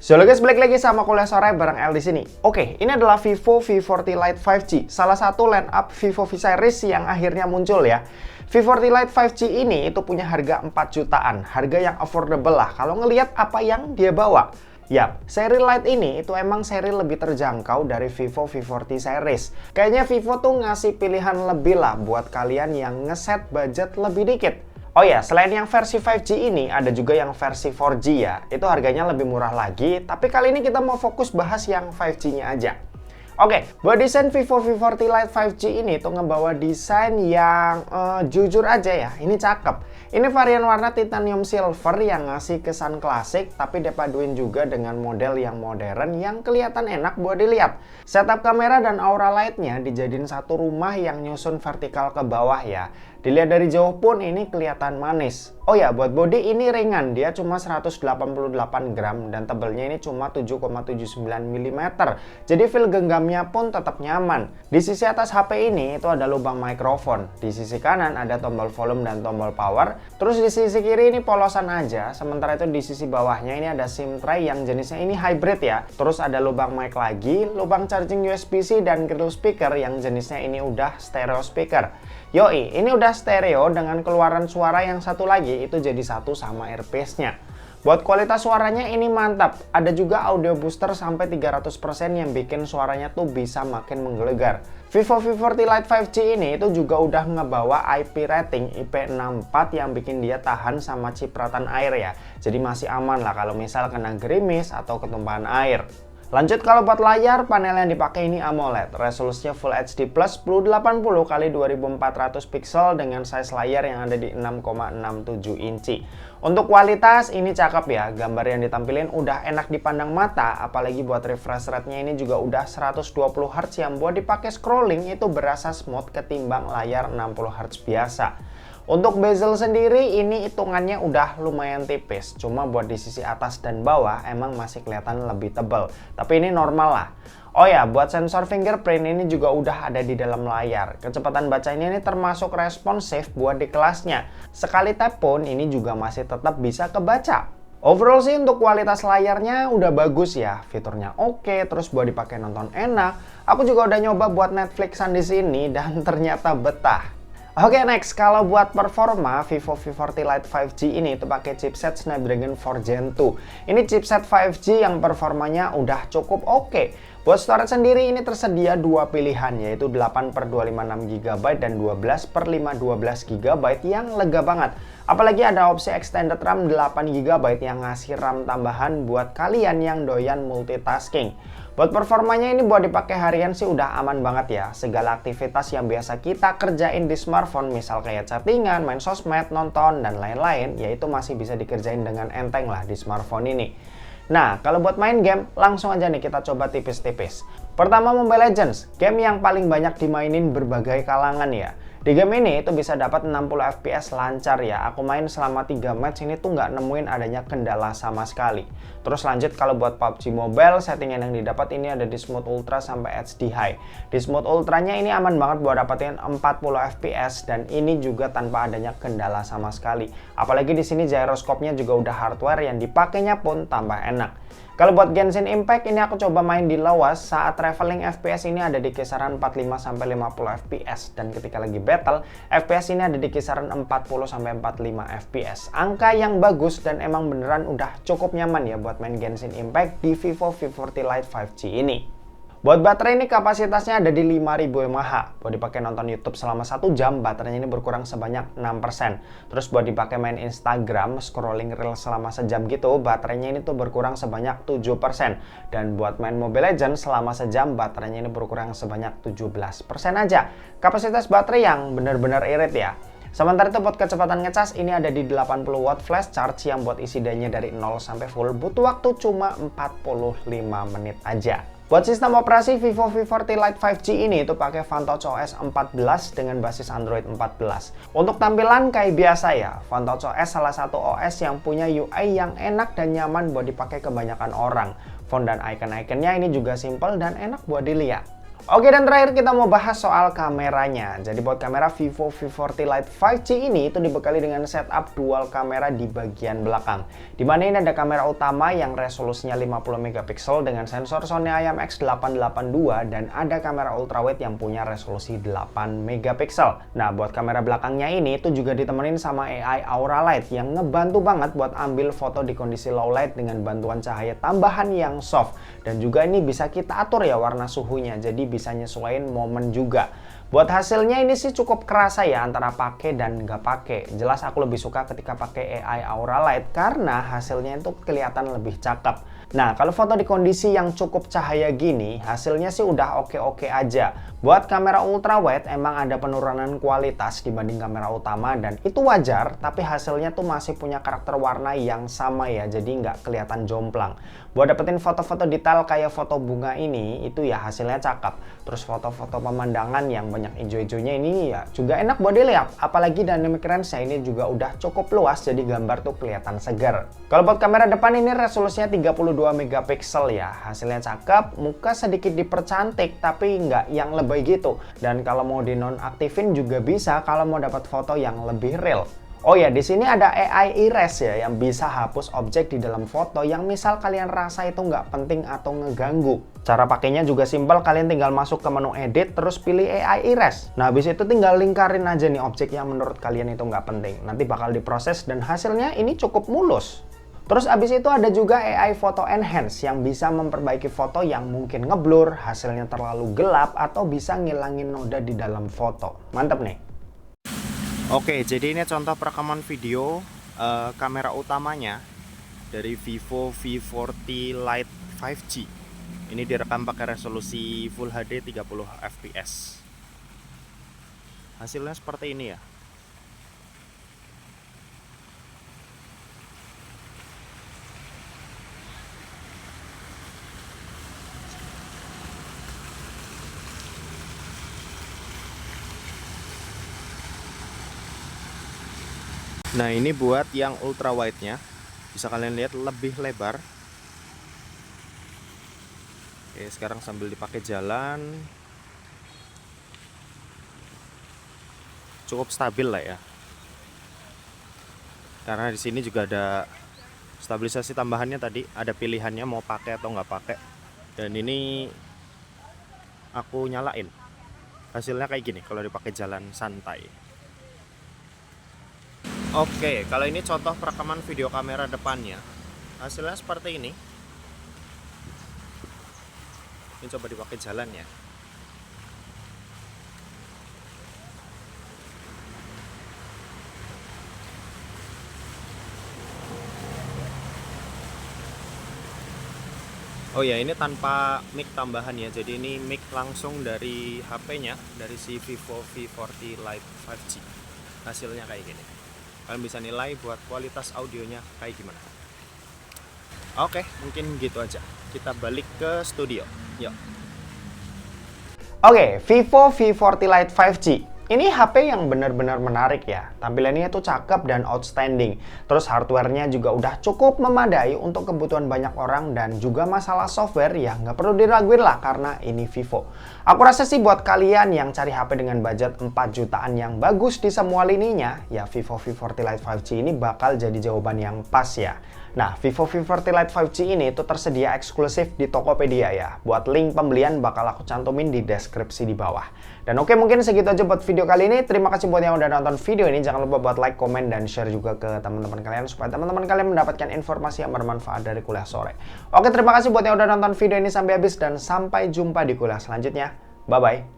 So guys, balik lagi sama kuliah sore bareng El di sini. Oke, ini adalah Vivo V40 Lite 5G, salah satu line up Vivo V series yang akhirnya muncul ya. V40 Lite 5G ini itu punya harga 4 jutaan, harga yang affordable lah kalau ngelihat apa yang dia bawa. Yap, seri Lite ini itu emang seri lebih terjangkau dari Vivo V40 series. Kayaknya Vivo tuh ngasih pilihan lebih lah buat kalian yang ngeset budget lebih dikit. Oh ya, selain yang versi 5G ini, ada juga yang versi 4G ya. Itu harganya lebih murah lagi, tapi kali ini kita mau fokus bahas yang 5G-nya aja. Oke, buat desain Vivo V40 Lite 5G ini tuh ngebawa desain yang jujur aja ya, ini cakep. Ini varian warna titanium silver yang ngasih kesan klasik, tapi dipaduin juga dengan model yang modern yang kelihatan enak buat dilihat. Setup kamera dan aura lightnya dijadiin satu rumah yang nyusun vertikal ke bawah ya. Dilihat dari jauh pun ini kelihatan manis. Oh ya, buat bodi ini ringan, dia cuma 188 gram dan tebelnya ini cuma 7,79 mm. Jadi feel genggamnya pun tetap nyaman. Di sisi atas HP ini itu ada lubang mikrofon. Di sisi kanan ada tombol volume dan tombol power. Terus di sisi kiri ini polosan aja. Sementara itu di sisi bawahnya ini ada SIM tray yang jenisnya ini hybrid ya. Terus ada lubang mic lagi, lubang charging USB-C dan grill speaker yang jenisnya ini udah stereo speaker. Yoi, ini udah stereo dengan keluaran suara yang satu lagi itu jadi satu sama earpiece-nya. Buat kualitas suaranya ini mantap. Ada juga audio booster sampai 300% yang bikin suaranya tuh bisa makin menggelegar. Vivo V40 Lite 5G ini itu juga udah ngebawa IP rating IP64 yang bikin dia tahan sama cipratan air ya. Jadi masih aman lah kalau misal kena gerimis atau ketumpahan air. Lanjut kalau buat layar, panel yang dipakai ini AMOLED, resolusinya Full HD Plus 1080x2400 pixel dengan size layar yang ada di 6,67 inci. Untuk kualitas ini cakep ya, gambar yang ditampilin udah enak dipandang mata, apalagi buat refresh rate-nya ini juga udah 120 Hz yang buat dipakai scrolling itu berasa smooth ketimbang layar 60 Hz biasa. Untuk bezel sendiri ini hitungannya udah lumayan tipis, cuma buat di sisi atas dan bawah emang masih kelihatan lebih tebal, tapi ini normal lah. Oh ya, buat sensor fingerprint ini juga udah ada di dalam layar. Kecepatan bacanya ini termasuk responsif buat di kelasnya. Sekali tap pun ini juga masih tetap bisa kebaca. Overall sih untuk kualitas layarnya udah bagus ya, fiturnya oke, terus buat dipakai nonton enak. Aku juga udah nyoba buat Netflixan di sini dan ternyata betah. Oke, next, kalau buat performa, Vivo V40 Lite 5G ini itu pakai chipset Snapdragon 4 Gen 2. Ini chipset 5G yang performanya udah cukup oke. Buat storage sendiri ini tersedia dua pilihan, yaitu 8/256 GB dan 12/512 GB yang lega banget. Apalagi ada opsi extended RAM 8 GB yang ngasih RAM tambahan buat kalian yang doyan multitasking. Buat performanya ini buat dipakai harian sih udah aman banget ya. Segala aktivitas yang biasa kita kerjain di smartphone, misal kayak chattingan, main sosmed, nonton, dan lain-lain, ya itu masih bisa dikerjain dengan enteng lah di smartphone ini. Nah, kalau buat main game, langsung aja nih kita coba tipis-tipis. Pertama, Mobile Legends, game yang paling banyak dimainin berbagai kalangan ya. Di game ini itu bisa dapat 60 fps lancar ya. Aku main selama 3 match ini tuh nggak nemuin adanya kendala sama sekali. Terus lanjut kalau buat PUBG Mobile, settingan yang didapat ini ada di Smooth Ultra sampai HD High. Di Smooth Ultranya ini aman banget buat dapetin 40 fps dan ini juga tanpa adanya kendala sama sekali. Apalagi di sini gyroscope-nya juga udah hardware yang dipakainya pun tambah enak. Kalau buat Genshin Impact ini aku coba main di lawas, saat traveling FPS ini ada di kisaran 45-50 fps dan ketika lagi battle FPS ini ada di kisaran 40-45 fps. Angka yang bagus dan emang beneran udah cukup nyaman ya buat main Genshin Impact di Vivo V40 Lite 5G ini. Buat baterai ini kapasitasnya ada di 5000 mAh. Buat dipakai nonton YouTube selama 1 jam, baterainya ini berkurang sebanyak 6%. Terus buat dipakai main Instagram, scrolling reel selama sejam gitu, baterainya ini tuh berkurang sebanyak 7%. Dan buat main Mobile Legends selama sejam, baterainya ini berkurang sebanyak 17% aja. Kapasitas baterai yang bener-bener irit ya. Sementara itu buat kecepatan ngecas ini ada di 80 watt flash charge yang buat isi dayanya dari 0 sampai full butuh waktu cuma 45 menit aja. Buat sistem operasi Vivo V40 Lite 5G ini itu pakai Vantage OS 14 dengan basis Android 14. Untuk tampilan kayak biasa ya, Vantage OS salah satu OS yang punya UI yang enak dan nyaman buat dipakai kebanyakan orang. Font dan icon-iconnya ini juga simple dan enak buat dilihat. Oke, dan terakhir kita mau bahas soal kameranya. Jadi buat kamera Vivo V40 Lite 5G ini itu dibekali dengan setup dual kamera di bagian belakang. Dimana ini ada kamera utama yang resolusinya 50 megapiksel dengan sensor Sony IMX882 dan ada kamera ultrawide yang punya resolusi 8 megapiksel. Nah, buat kamera belakangnya ini itu juga ditemenin sama AI Aura Light yang ngebantu banget buat ambil foto di kondisi low light dengan bantuan cahaya tambahan yang soft. Dan juga ini bisa kita atur ya warna suhunya, jadi bisa nyesuaiin momen juga. Buat hasilnya ini sih cukup kerasa ya antara pakai dan nggak pakai. Jelas aku lebih suka ketika pakai AI Aura Light karena hasilnya itu kelihatan lebih cakep. Nah, kalau foto di kondisi yang cukup cahaya gini, hasilnya sih udah oke-oke aja. Buat kamera ultrawide emang ada penurunan kualitas dibanding kamera utama dan itu wajar, tapi hasilnya tuh masih punya karakter warna yang sama ya, jadi nggak kelihatan jomplang. Buat dapetin foto-foto detail kayak foto bunga ini, itu ya hasilnya cakep. Terus foto-foto pemandangan yang banyak hijau-hijaunya ini ya juga enak buat dilihat. Apalagi dynamic range-nya ini juga udah cukup luas, jadi gambar tuh kelihatan segar. Kalau buat kamera depan ini resolusinya 32 megapiksel ya, hasilnya cakep, muka sedikit dipercantik tapi nggak yang lebay gitu. Dan kalau mau dinonaktifin juga bisa kalau mau dapat foto yang lebih real. Oh ya, di sini ada AI Erase ya yang bisa hapus objek di dalam foto yang misal kalian rasa itu nggak penting atau ngeganggu. Cara pakainya juga simpel, kalian tinggal masuk ke menu edit terus pilih AI Erase. Nah, habis itu tinggal lingkarin aja nih objek yang menurut kalian itu nggak penting. Nanti bakal diproses dan hasilnya ini cukup mulus. Terus abis itu ada juga AI Photo Enhance yang bisa memperbaiki foto yang mungkin ngeblur, hasilnya terlalu gelap, atau bisa ngilangin noda di dalam foto. Mantep nih. Oke, jadi ini contoh perekaman video kamera utamanya dari Vivo V40 Lite 5G. Ini direkam pakai resolusi Full HD 30 fps. Hasilnya seperti ini ya. Nah, ini buat yang ultra wide-nya. Bisa kalian lihat lebih lebar. Oke, sekarang sambil dipakai jalan. Cukup stabil lah ya. Karena di sini juga ada stabilisasi tambahannya tadi, ada pilihannya mau pakai atau nggak pakai. Dan ini aku nyalain. Hasilnya kayak gini kalau dipakai jalan santai. Oke, kalau ini contoh perekaman video kamera depannya. Hasilnya seperti ini. Ini coba dipakai jalan ya. Oh ya, ini tanpa mic tambahan ya. Jadi ini mic langsung dari HP-nya, dari si Vivo V40 Lite 5G. Hasilnya kayak gini. Kalian bisa nilai buat kualitas audionya kayak gimana. Oke, mungkin gitu aja. Kita balik ke studio. Yuk. Oke, Vivo V40 Lite 5G. Ini HP yang benar-benar menarik ya. Tampilannya itu cakep dan outstanding. Terus hardware-nya juga udah cukup memadai untuk kebutuhan banyak orang dan juga masalah software ya nggak perlu diraguin lah karena ini Vivo. Aku rasa sih buat kalian yang cari HP dengan budget 4 jutaan yang bagus di semua lininya, ya Vivo V40 Lite 5G ini bakal jadi jawaban yang pas ya. Nah, Vivo V40 Lite 5G ini itu tersedia eksklusif di Tokopedia ya. Buat link pembelian bakal aku cantumin di deskripsi di bawah. Dan oke, mungkin segitu aja buat video kali ini. Terima kasih buat yang udah nonton video ini. Jangan lupa buat like, komen, dan share juga ke teman-teman kalian supaya teman-teman kalian mendapatkan informasi yang bermanfaat dari kuliah sore. Oke, terima kasih buat yang udah nonton video ini sampai habis dan sampai jumpa di kuliah selanjutnya. Bye-bye.